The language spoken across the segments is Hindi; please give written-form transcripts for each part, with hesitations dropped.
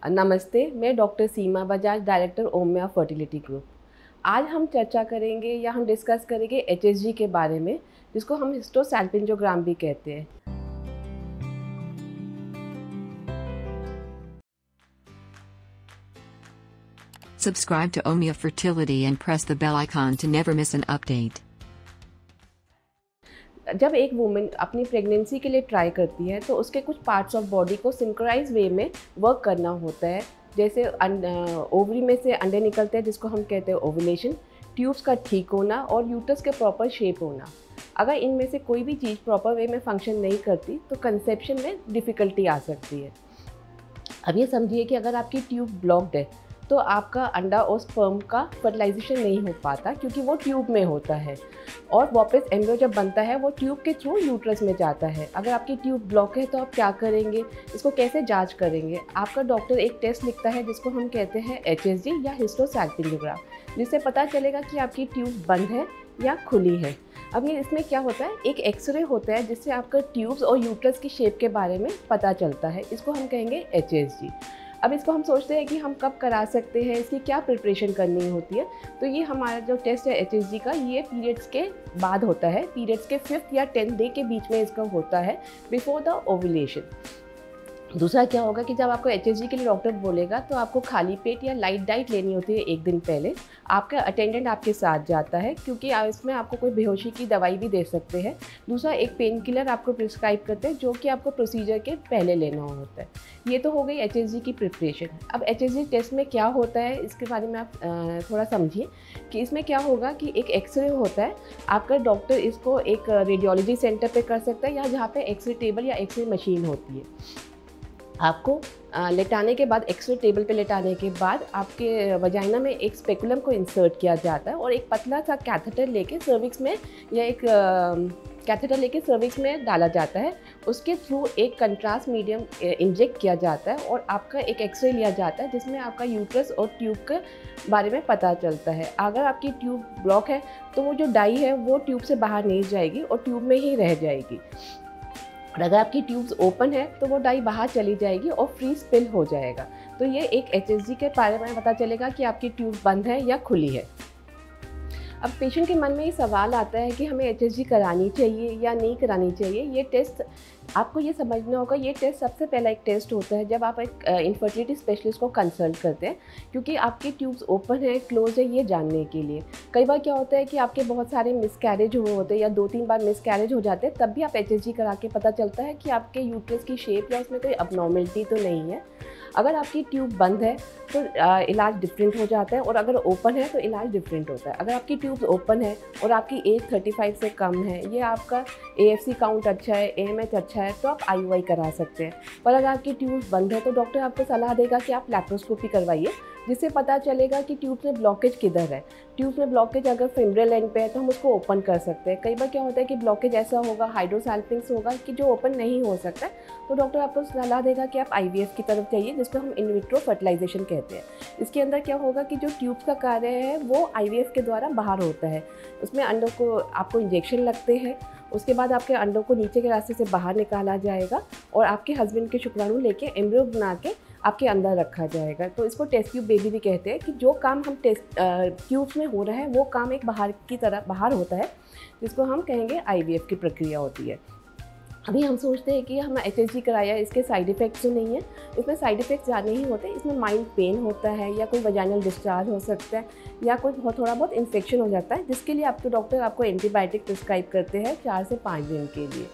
नमस्ते, मैं डॉक्टर सीमा बजाज, डायरेक्टर ओमिया फर्टिलिटी ग्रुप। आज हम चर्चा करेंगे या हम डिस्कस करेंगे एचएसजी के बारे में, जिसको हम हिस्टोसैल्पिंजोग्राम भी कहते हैं। Subscribe to Omia Fertility and press the bell icon to never miss an update. जब एक वुमेन अपनी प्रेगनेंसी के लिए ट्राई करती है तो उसके कुछ पार्ट्स ऑफ बॉडी को सिंक्रोनाइज वे में वर्क करना होता है। जैसे ओवरी में से अंडे निकलते हैं, जिसको हम कहते हैं ओवुलेशन, ट्यूब्स का ठीक होना और यूट्रस के प्रॉपर शेप होना। अगर इनमें से कोई भी चीज़ प्रॉपर वे में फंक्शन नहीं करती तो कंसेप्शन में डिफ़िकल्टी आ सकती है। अब ये समझिए कि अगर आपकी ट्यूब ब्लॉक्ड है तो आपका अंडा और स्पर्म का फर्टिलाइजेशन नहीं हो पाता, क्योंकि वो ट्यूब में होता है और वापस एम्ब्रियो जब बनता है वो ट्यूब के थ्रू यूट्रस में जाता है। अगर आपकी ट्यूब ब्लॉक है तो आप क्या करेंगे, इसको कैसे जांच करेंगे? आपका डॉक्टर एक टेस्ट लिखता है जिसको हम कहते हैं एचएसजी या हिस्टोसैल्पिंजोग्राम, जिससे पता चलेगा कि आपकी ट्यूब बंद है या खुली है। अब ये इसमें क्या होता है, एक एक्सरे होता है जिससे आपका ट्यूब्स और यूट्रस की शेप के बारे में पता चलता है। इसको हम कहेंगे एचएसजी। अब इसको हम सोचते हैं कि हम कब करा सकते हैं, इसकी क्या प्रिपरेशन करनी होती है। तो ये हमारा जो टेस्ट है एचएसजी का, ये पीरियड्स के बाद होता है। पीरियड्स के 5th या 10th डे के बीच में इसका होता है, बिफोर द ओवुलेशन। दूसरा क्या होगा कि जब आपको एचएसजी के लिए डॉक्टर बोलेगा तो आपको खाली पेट या लाइट डाइट लेनी होती है। एक दिन पहले आपका अटेंडेंट आपके साथ जाता है, क्योंकि इसमें आपको कोई बेहोशी की दवाई भी दे सकते हैं। दूसरा, एक पेन किलर आपको प्रिस्क्राइब करते हैं, जो कि आपको प्रोसीजर के पहले लेना होता है। ये तो हो गई एचएसजी की प्रिपरेशन। अब एचएसजी टेस्ट में क्या होता है, इसके बारे में आप थोड़ा समझिए कि इसमें क्या होगा कि एक एक्सरे होता है। आपका डॉक्टर इसको एक रेडियोलॉजी सेंटर पे कर सकता है या जहाँ पे एक्सरे टेबल या एक्सरे मशीन होती है। आपको लेटाने के बाद, एक्सरे टेबल पे लेटाने के बाद आपके वजाइना में एक स्पेकुलम को इंसर्ट किया जाता है और एक पतला सा कैथेटर लेके सर्विक्स में या एक कैथेटर लेके सर्विक्स में डाला जाता है। उसके थ्रू एक कंट्रास्ट मीडियम इंजेक्ट किया जाता है और आपका एक एक्सरे लिया जाता है, जिसमें आपका यूट्रस और ट्यूब के बारे में पता चलता है। अगर आपकी ट्यूब ब्लॉक है तो वो जो डाई है वो ट्यूब से बाहर नहीं जाएगी और ट्यूब में ही रह जाएगी। और अगर आपकी ट्यूब्स ओपन है तो वो डाई बाहर चली जाएगी और फ्री स्पिल हो जाएगा। तो ये एक एचएसजी के बारे में पता चलेगा कि आपकी ट्यूब बंद है या खुली है। अब पेशेंट के मन में ये सवाल आता है कि हमें एचएसजी करानी चाहिए या नहीं करानी चाहिए। ये टेस्ट आपको ये समझना होगा, ये टेस्ट सबसे पहला एक टेस्ट होता है जब आप एक इनफर्टिलिटी स्पेशलिस्ट को कंसल्ट करते हैं, क्योंकि आपकी ट्यूब्स ओपन है क्लोज है ये जानने के लिए। कई बार क्या होता है कि आपके बहुत सारे मिसकैरेज हुए होते हैं या 2-3 बार मिसकैरेज हो जाते हैं, तब भी आप एचएसजी करा के पता चलता है कि आपके यूट्रस की शेप या उसमें कोई अबनॉर्मलिटी तो नहीं है। अगर आपकी ट्यूब बंद है तो इलाज डिफरेंट हो जाता है और अगर ओपन है तो इलाज डिफरेंट होता है। अगर आपकी ट्यूब्स ओपन है और आपकी एज 35 से कम है, ये आपका एएफसी काउंट अच्छा है, एएमएच अच्छा है, तो आप आईयूआई करा सकते हैं। पर अगर आपकी ट्यूब्स बंद है तो डॉक्टर आपको सलाह देगा कि आप लैप्रोस्कोपी करवाइए, जिससे पता चलेगा कि ट्यूब में ब्लॉकेज किधर है। ट्यूब में ब्लॉकेज अगर फेमरल एंड पे है तो हम उसको ओपन कर सकते हैं। कई बार क्या होता है कि ब्लॉकेज ऐसा होगा, हाइड्रोसैल्पिंग्स होगा कि जो ओपन नहीं हो सकता, तो डॉक्टर आपको सलाह देगा कि आप आईवीएफ की तरफ जाइए, जिसको हम इन विट्रो फर्टिलाइजेशन कहते हैं। इसके अंदर क्या होगा कि जो ट्यूब्स का कार्य है वो आईवीएफ के द्वारा बाहर होता है। उसमें अंडों को आपको इंजेक्शन लगते हैं, उसके बाद आपके अंडों को नीचे के रास्ते से बाहर निकाला जाएगा और आपके हस्बैंड के शुक्राणु लेके एम्ब्रियो बना के आपके अंदर रखा जाएगा। तो इसको टेस्ट ट्यूब बेबी भी कहते हैं, कि जो काम हम टेस्ट ट्यूब्स में हो रहा है वो काम एक बाहर की तरह बाहर होता है, जिसको हम कहेंगे आईवीएफ की प्रक्रिया होती है। अभी हम सोचते हैं कि हम एचएसजी कराया, इसके साइड इफ़ेक्ट्स तो नहीं है। इसमें साइड इफ़ेक्ट्स ज़्यादा नहीं होते। इसमें माइल्ड पेन होता है या कोई वजाइनल डिस्चार्ज हो सकता है या कोई थोड़ा बहुत इन्फेक्शन हो जाता है, जिसके लिए आपके डॉक्टर आपको एंटीबायोटिक प्रिस्क्राइब करते हैं 4 से 5 दिन के लिए।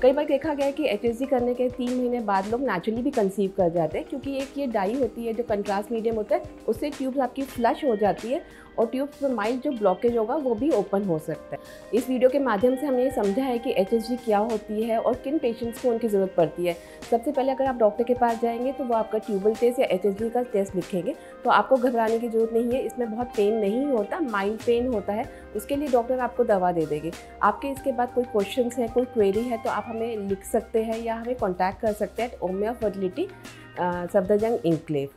कई बार देखा गया है कि एचएसजी करने के 3 महीने बाद लोग नेचुरली भी कंसीव कर जाते हैं, क्योंकि एक ये डाई होती है जो कंट्रास्ट मीडियम होता है, उससे ट्यूब्स आपकी फ्लश हो जाती है और ट्यूब्स में माइल्ड जो ब्लॉकेज होगा वो भी ओपन हो सकता है। इस वीडियो के माध्यम से हमने ये समझा है कि एचएसजी क्या होती है और किन पेशेंट्स को उनकी ज़रूरत पड़ती है। सबसे पहले अगर आप डॉक्टर के पास जाएंगे तो वो आपका ट्यूबल टेस्ट या एचएसजी का टेस्ट लिखेंगे, तो आपको घबराने की ज़रूरत नहीं है। इसमें बहुत पेन नहीं होता, माइल्ड पेन होता है। उसके लिए डॉक्टर आपको दवा दे देंगे। आपके इसके बाद कोई क्वेश्चंस है, कोई क्वेरी है, तो आप हमें लिख सकते हैं या हमें कॉन्टैक्ट कर सकते हैं ओमिया फर्टिलिटी सफदरजंग इंक्लेव।